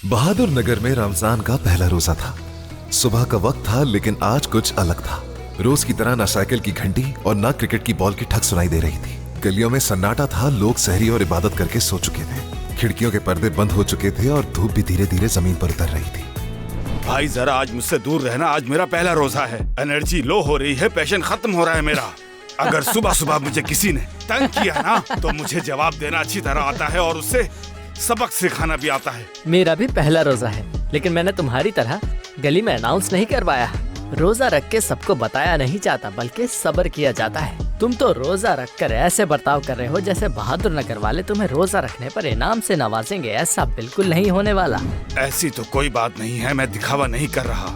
बहादुर नगर में रमजान का पहला रोजा था। सुबह का वक्त था, लेकिन आज कुछ अलग था। रोज की तरह ना साइकिल की घंटी और ना क्रिकेट की बॉल की ठक सुनाई दे रही थी। गलियों में सन्नाटा था, लोग सहरी और इबादत करके सो चुके थे। खिड़कियों के पर्दे बंद हो चुके थे और धूप भी धीरे धीरे जमीन पर उतर रही थी। भाई जरा आज मुझसे दूर रहना, आज मेरा पहला रोजा है। एनर्जी लो हो रही है, पैशन खत्म हो रहा है मेरा। अगर सुबह सुबह मुझे किसी ने तंग किया ना, तो मुझे जवाब देना अच्छी तरह आता है और उससे सबक सिखाना भी आता है। मेरा भी पहला रोजा है, लेकिन मैंने तुम्हारी तरह गली में अनाउंस नहीं करवाया। रोजा रख के सबको बताया नहीं जाता, बल्कि सब्र किया जाता है। तुम तो रोजा रख कर ऐसे बर्ताव कर रहे हो जैसे बहादुर नगर वाले तुम्हें रोजा रखने पर इनाम से नवाजेंगे। ऐसा बिल्कुल नहीं होने वाला। ऐसी तो कोई बात नहीं है, मैं दिखावा नहीं कर रहा।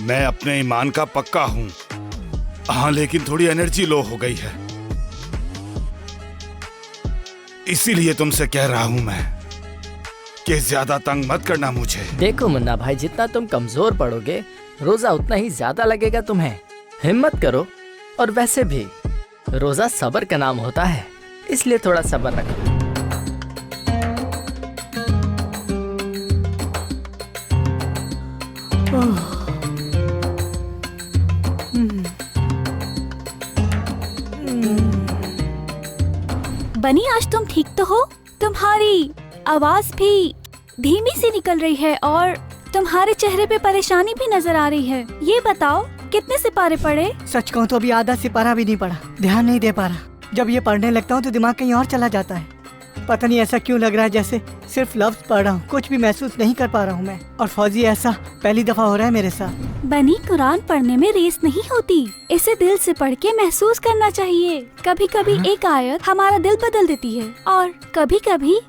मैं अपने ईमान का पक्का हूँ। हाँ, लेकिन थोड़ी एनर्जी लो हो गई है, इसीलिए तुमसे कह रहा हूँ मैं कि ज्यादा तंग मत करना मुझे। देखो मुन्ना भाई, जितना तुम कमजोर पड़ोगे रोजा उतना ही ज्यादा लगेगा तुम्हें। हिम्मत करो। और वैसे भी रोजा सब्र का नाम होता है, इसलिए थोड़ा सब्र रखो। बनी, आज तुम ठीक तो हो? तुम्हारी आवाज भी धीमी सी निकल रही है और तुम्हारे चेहरे पे परेशानी भी नजर आ रही है। ये बताओ, कितने सिपारे पढ़े? सच कहूँ तो अभी आधा सिपारा भी नहीं पढ़ा, ध्यान नहीं दे पा रहा। जब ये पढ़ने लगता हूँ तो दिमाग कहीं और चला जाता है। पता नहीं ऐसा क्यों लग रहा है जैसे सिर्फ लफ्ज पढ़ रहा हूँ, कुछ भी महसूस नहीं कर पा रहा हूँ मैं। और फौजी, ऐसा पहली दफा हो रहा है मेरे साथ। बनी, कुरान पढ़ने में रेस नहीं होती, इसे दिल से पढ़ के महसूस करना चाहिए। कभी कभी एक आयत हमारा दिल बदल देती है और कभी कभी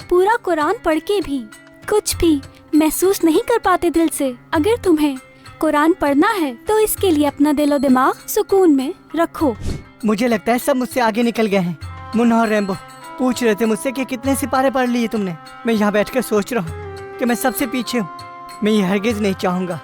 पूरा कुरान पढ़ के भी कुछ भी महसूस नहीं कर पाते दिल से। अगर तुम्हें कुरान पढ़ना है तो इसके लिए अपना दिल और दिमाग सुकून में रखो। मुझे लगता है सब मुझसे आगे निकल गए हैं। मुन्ना और रैम्बो पूछ रहे थे मुझसे कि कितने सिपारे पढ़ लिए तुमने। मैं यहाँ बैठकर सोच रहा हूँ कि मैं सबसे पीछे हूँ। मैं ये हरगिज नहीं चाहूँगा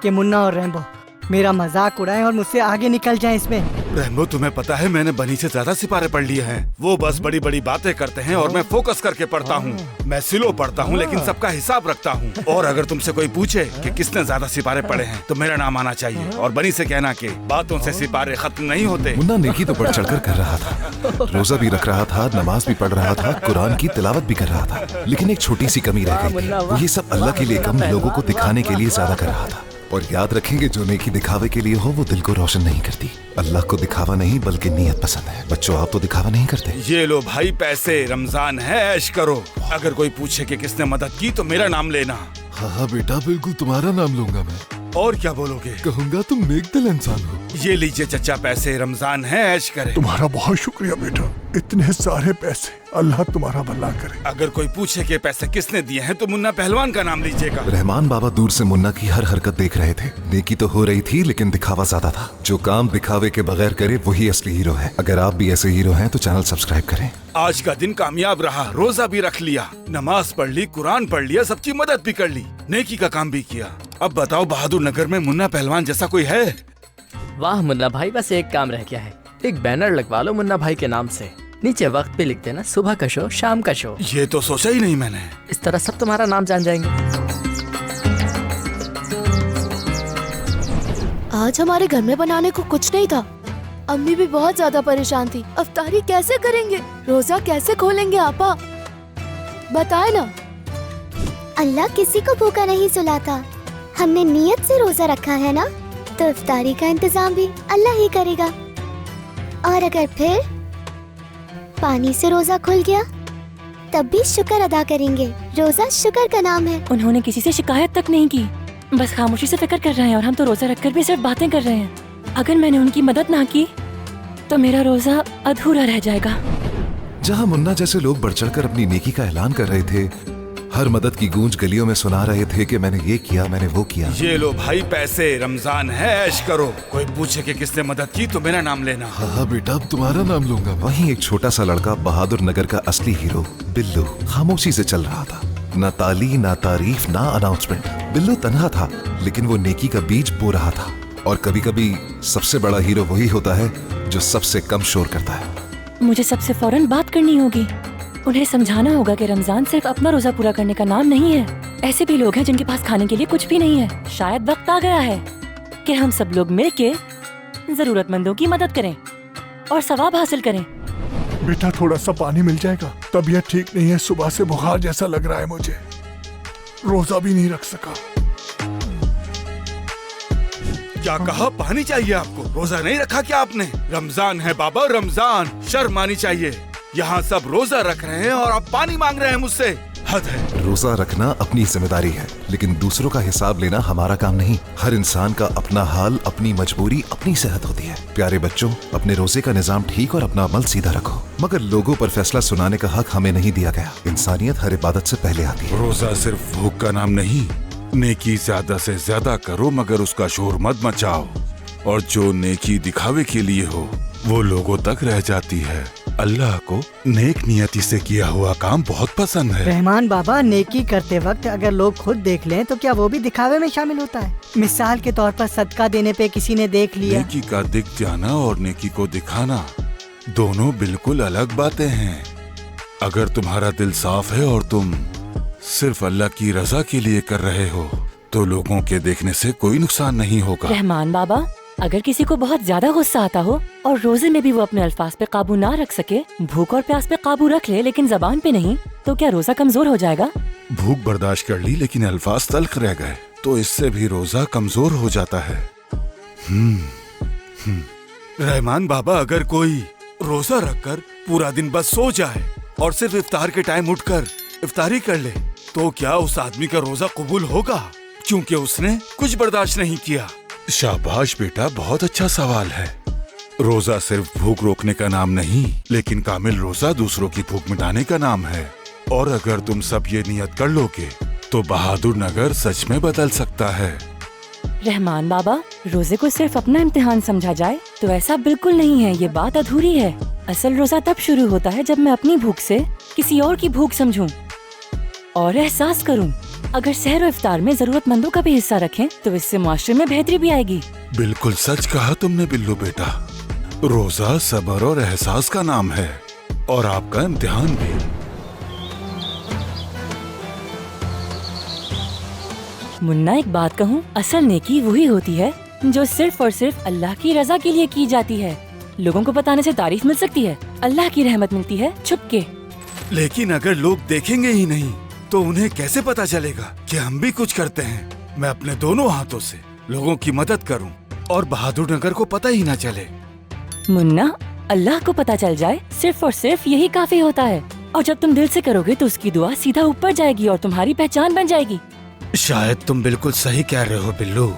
कि मुन्ना और रैम्बो मेरा मजाक उड़ाएं और मुझसे आगे निकल जाएं इसमें। रैम्बो, तुम्हें पता है मैंने बनी से ज्यादा सिपारे पढ़ लिए हैं। वो बस बड़ी बड़ी बातें करते हैं और मैं फोकस करके पढ़ता हूँ। मैं स्लो पढ़ता हूँ, लेकिन सबका हिसाब रखता हूँ। और अगर तुमसे कोई पूछे कि किसने ज्यादा सिपारे पढ़े हैं तो मेरा नाम आना चाहिए। और बनी से कहना कि बातों से सिपारे खत्म नहीं होते। मुन्ना नेकी तो बढ़ चढ़कर कर रहा था, रोजा भी रख रहा था, नमाज भी पढ़ रहा था, कुरान की तिलावत भी कर रहा था। लेकिन एक छोटी सी कमी रह गई थी। वो ये सब अल्लाह के लिए कम, लोगों को दिखाने के लिए ज्यादा कर रहा था। और याद रखेंगे, जो नेकी दिखावे के लिए हो वो दिल को रोशन नहीं करती। अल्लाह को दिखावा नहीं बल्कि नीयत पसंद है। बच्चों, आप तो दिखावा नहीं करते। ये लो भाई पैसे, रमजान है, ऐश करो। अगर कोई पूछे कि किसने मदद की तो मेरा नाम लेना। हाँ बेटा, बिल्कुल तुम्हारा नाम लूंगा मैं। और क्या बोलोगे? कहूंगा तुम नेक दिल इंसान हो। ये लीजिए चचा पैसे, रमजान है, ऐश करें। तुम्हारा बहुत शुक्रिया बेटा, इतने सारे पैसे, अल्लाह तुम्हारा भला करे। अगर कोई पूछे कि पैसे किसने दिए हैं तो मुन्ना पहलवान का नाम लीजिएगा। रहमान बाबा दूर से मुन्ना की हर हरकत देख रहे थे। नेकी तो हो रही थी, लेकिन दिखावा ज्यादा था। जो काम दिखावे के बगैर करे वही असली हीरो है। अगर आप भी ऐसे हीरो हैं तो चैनल सब्सक्राइब करें। आज का दिन कामयाब रहा। रोजा भी रख लिया, नमाज पढ़ ली, कुरान पढ़ लिया, सबकी मदद भी कर ली, नेकी का काम भी किया। अब बताओ, बहादुर नगर में मुन्ना पहलवान जैसा कोई है? वाह मुन्ना भाई, बस एक काम रह गया है। एक बैनर लगवा लो मुन्ना भाई के नाम से। नीचे वक्त पे लिख देना, सुबह का शो, शाम का शो। ये तो सोचा ही नहीं मैंने। इस तरह सब तुम्हारा नाम जान जाएंगे। आज हमारे घर में बनाने को कुछ नहीं था। अम्मी भी बहुत ज्यादा परेशान थी। अफ्तारी कैसे करेंगे, रोजा कैसे खोलेंगे? आपा बताए ना। अल्लाह किसी को भूखा नहीं सुलाता। हमने नियत से रोजा रखा है ना, तो इफ्तारी का इंतजाम भी अल्लाह ही करेगा। और अगर फिर पानी से रोजा खुल गया तब भी शुक्र अदा करेंगे। रोजा शुक्र का नाम है। उन्होंने किसी से शिकायत तक नहीं की, बस खामोशी से फिक्र कर रहे हैं। और हम तो रोजा रखकर भी सिर्फ बातें कर रहे हैं। अगर मैंने उनकी मदद ना की तो मेरा रोजा अधूरा रह जाएगा। जहाँ मुन्ना जैसे लोग बढ़ चढ़कर अपनी नेकी का ऐलान कर रहे थे, हर मदद की गूंज गलियों में सुना रहे थे कि मैंने ये किया, मैंने वो किया। ये लो भाई पैसे, रमजान है, ऐश करो। कोई पूछे कि किसने मदद की तो मेरा नाम लेना। हाँ बेटा, अब तुम्हारा नाम लूंगा। वहीं एक छोटा सा लड़का, बहादुर नगर का असली हीरो बिल्लू, खामोशी से चल रहा था। ना ताली, ना तारीफ, ना अनाउंसमेंट। बिल्लू तन्हा था, लेकिन वो नेकी का बीज बो रहा था। और कभी कभी सबसे बड़ा हीरो वही होता है जो सबसे कम शोर करता है। मुझे सबसे फौरन बात करनी होगी। उन्हें समझाना होगा कि रमजान सिर्फ अपना रोजा पूरा करने का नाम नहीं है। ऐसे भी लोग हैं जिनके पास खाने के लिए कुछ भी नहीं है। शायद वक्त आ गया है कि हम सब लोग मिलके जरूरतमंदों की मदद करें और सवाब हासिल करें। बेटा थोड़ा सा पानी मिल जाएगा? तबीयत ठीक नहीं है, सुबह से बुखार जैसा लग रहा है मुझे। रोजा भी नहीं रख सका। क्या कहा? पानी चाहिए आपको? रोजा नहीं रखा क्या आपने? रमजान है बाबा, रमजान। शर्म आनी चाहिए। यहाँ सब रोजा रख रहे हैं और आप पानी मांग रहे हैं मुझसे। हद है। रोजा रखना अपनी जिम्मेदारी है, लेकिन दूसरों का हिसाब लेना हमारा काम नहीं। हर इंसान का अपना हाल, अपनी मजबूरी, अपनी सेहत होती है। प्यारे बच्चों, अपने रोजे का निजाम ठीक और अपना अमल सीधा रखो। मगर लोगों पर फैसला सुनाने का हक हमें नहीं दिया गया। इंसानियत हर इबादत से पहले आती है। रोजा सिर्फ भूख का नाम नहीं। नेकी ज्यादा से ज्यादा करो, मगर उसका शोर मत मचाओ। और जो नेकी दिखावे के लिए हो वो लोगों तक रह जाती है। अल्लाह को नेक नियति से किया हुआ काम बहुत पसंद है। रहमान बाबा, नेकी करते वक्त अगर लोग खुद देख लें तो क्या वो भी दिखावे में शामिल होता है? मिसाल के तौर पर सदका देने पे किसी ने देख लिया। नेकी का दिख जाना और नेकी को दिखाना दोनों बिल्कुल अलग बातें हैं। अगर तुम्हारा दिल साफ है और तुम सिर्फ अल्लाह की रजा के लिए कर रहे हो तो लोगों के देखने से कोई नुकसान नहीं होगा। रहमान बाबा, अगर किसी को बहुत ज्यादा गुस्सा आता हो और रोजे में भी वो अपने अल्फाज पे काबू ना रख सके, भूख और प्यास पे काबू रख ले लेकिन जबान पे नहीं, तो क्या रोजा कमजोर हो जाएगा? भूख बर्दाश्त कर ली लेकिन अल्फाज तल्ख रह गए तो इससे भी रोजा कमजोर हो जाता है। रहमान बाबा, अगर कोई रोजा रखकर पूरा दिन बस सो जाए और सिर्फ इफ्तार के टाइम उठकर इफ्तारी कर ले तो क्या उस आदमी का रोजा कबूल होगा, क्योंकि उसने कुछ बर्दाश्त नहीं किया? शाबाश बेटा, बहुत अच्छा सवाल है। रोजा सिर्फ भूख रोकने का नाम नहीं, लेकिन कामिल रोजा दूसरों की भूख मिटाने का नाम है। और अगर तुम सब ये नियत कर लोगे तो बहादुर नगर सच में बदल सकता है। रहमान बाबा, रोजे को सिर्फ अपना इम्तिहान समझा जाए तो ऐसा बिल्कुल नहीं है। ये बात अधूरी है। असल रोजा तब शुरू होता है जब मैं अपनी भूख से किसी और की भूख समझूं और एहसास करूं। अगर सहर और इफ्तार में जरूरतमंदों का भी हिस्सा रखें तो इससे मुआशरे में बेहतरी भी आएगी। बिल्कुल सच कहा तुमने बिल्लू बेटा। रोजा सब्र और एहसास का नाम है और आपका इम्तिहान भी। मुन्ना, एक बात कहूँ, असल नेकी वही होती है जो सिर्फ और सिर्फ अल्लाह की रजा के लिए की जाती है। लोगों को बताने से तारीफ मिल सकती है, अल्लाह की रहमत मिलती है छुप के। लेकिन अगर लोग देखेंगे ही नहीं तो उन्हें कैसे पता चलेगा कि हम भी कुछ करते हैं? मैं अपने दोनों हाथों से लोगों की मदद करूं और बहादुर नगर को पता ही ना चले। मुन्ना, अल्लाह को पता चल जाए सिर्फ और सिर्फ यही काफी होता है। और जब तुम दिल से करोगे तो उसकी दुआ सीधा ऊपर जाएगी और तुम्हारी पहचान बन जाएगी। शायद तुम बिल्कुल सही कह रहे हो बिल्लू।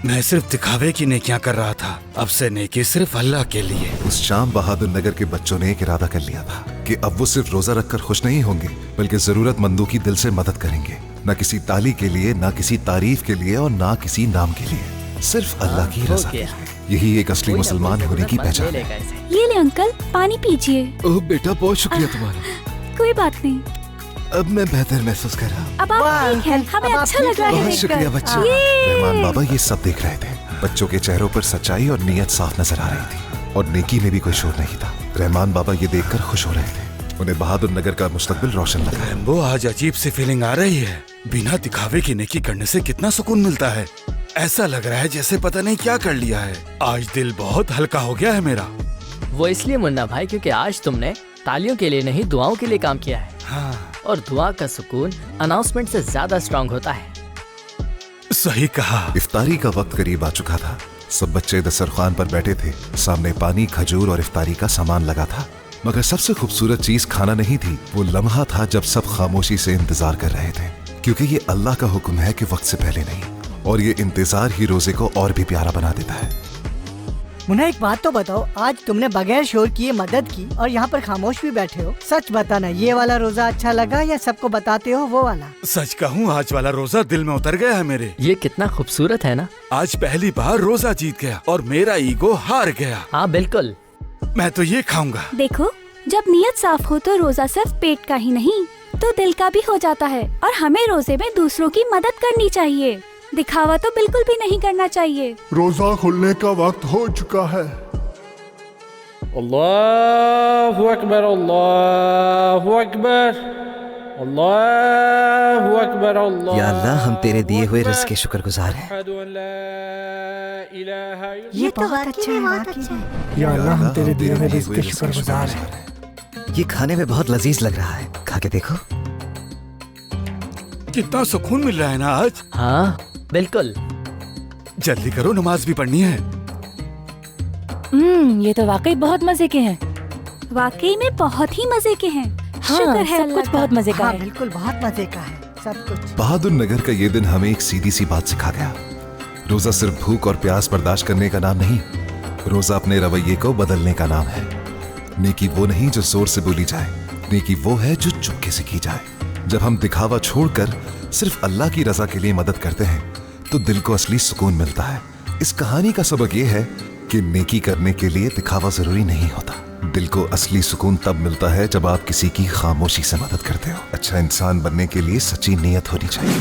मैं सिर्फ दिखावे की नेकियां कर रहा था, अब से नेकी सिर्फ अल्लाह के लिए। उस शाम बहादुर नगर के बच्चों ने एक इरादा कर लिया था कि अब वो सिर्फ रोजा रखकर खुश नहीं होंगे बल्कि जरूरतमंदों की दिल से मदद करेंगे। न किसी ताली के लिए, न किसी तारीफ के लिए और न किसी नाम के लिए, सिर्फ अल्लाह की रजा के लिए। यही एक असली मुसलमान होने की पहचान है। ये ले अंकल, पानी पीजिए। ओह बेटा, बहुत शुक्रिया तुम्हारा। कोई बात नहीं, अब मैं बेहतर महसूस कर रहा हूँ। अब आप ठीक हैं, हमें अच्छा लग रहा है बहुत देखकर। शुक्रिया बच्चे। रहमान बाबा ये सब देख रहे थे। बच्चों के चेहरों पर सच्चाई और नीयत साफ नजर आ रही थी और नेकी में भी कोई शोर नहीं था। रहमान बाबा ये देखकर खुश हो रहे थे। उन्हें बहादुर नगर का मुस्तकबिल रोशन लगा है। वो आज अजीब सी फीलिंग आ रही है। बिना दिखावे की नेकी करने से कितना सुकून मिलता है। ऐसा लग रहा है जैसे पता नहीं क्या कर लिया है। आज दिल बहुत हल्का हो गया है मेरा। वो इसलिए मुन्ना भाई क्योंकि आज तुमने तालियों के लिए नहीं, दुआओं के लिए काम किया है। हाँ, और दुआ का सुकून अनाउंसमेंट से ज्यादा स्ट्रांग होता है। सही कहा। इफ्तारी का वक्त करीब आ चुका था। सब बच्चे दस्तरखान पर बैठे थे। सामने पानी, खजूर और इफ्तारी का सामान लगा था। मगर सबसे खूबसूरत चीज खाना नहीं थी, वो लम्हा था जब सब खामोशी से इंतजार कर रहे थे, क्योंकि ये अल्लाह का हुक्म है कि वक्त से पहले नहीं। और ये इंतजार ही रोजे को और भी प्यारा बना देता है। मुन्ना, एक बात तो बताओ, आज तुमने बगैर शोर किए मदद की और यहाँ पर खामोश भी बैठे हो। सच बताना, ये वाला रोजा अच्छा लगा या सबको बताते हो वो वाला? सच कहूँ, आज वाला रोजा दिल में उतर गया है मेरे। ये कितना खूबसूरत है ना। आज पहली बार रोजा जीत गया और मेरा ईगो हार गया। हाँ बिल्कुल। मैं तो ये खाऊंगा। देखो, जब नीयत साफ हो तो रोजा सिर्फ पेट का ही नहीं तो दिल का भी हो जाता है। और हमें रोजे में दूसरों की मदद करनी चाहिए, दिखावा तो बिल्कुल भी नहीं करना चाहिए। रोजा खुलने का वक्त हो चुका है। अल्लाहु अकबर, अल्लाहु अकबर, अल्लाहु अकबर अल्लाह। या अल्लाह, हम तेरे दिए हुए रिज़्क़ के शुक्रगुजार हैं। ये बहुत अच्छा है वाकई। या अल्लाह, हम तेरे दिए हुए रिज़्क़ के शुक्रगुजार हैं। ये खाने में बहुत लजीज लग रहा है, खा के देखो। कितना सुकून मिल रहा है ना आज। हाँ बिल्कुल। जल्दी करो, नमाज भी पढ़नी है। ये तो वाकई बहुत मजे के हैं। वाकई में बहुत ही मजे के हैं। हाँ, शुक्र है सब कुछ बहुत मजे का हाँ है। बिल्कुल, बहुत मजे का है सब कुछ। बहादुर नगर का ये दिन हमें एक सीधी सी बात सिखा गया। रोजा सिर्फ भूख और प्यास बर्दाश्त करने का नाम नहीं, रोजा अपने रवैये को बदलने का नाम है। नेकी वो नहीं जो जोर से बोली जाए, नेकी वो है जो चुपके से की जाए। जब हम दिखावा छोड़कर सिर्फ अल्लाह की रजा के लिए मदद करते हैं तो दिल को असली सुकून मिलता है। इस कहानी का सबक ये है कि नेकी करने के लिए दिखावा जरूरी नहीं होता। दिल को असली सुकून तब मिलता है जब आप किसी की खामोशी से मदद करते हो। अच्छा इंसान बनने के लिए सच्ची नीयत होनी चाहिए।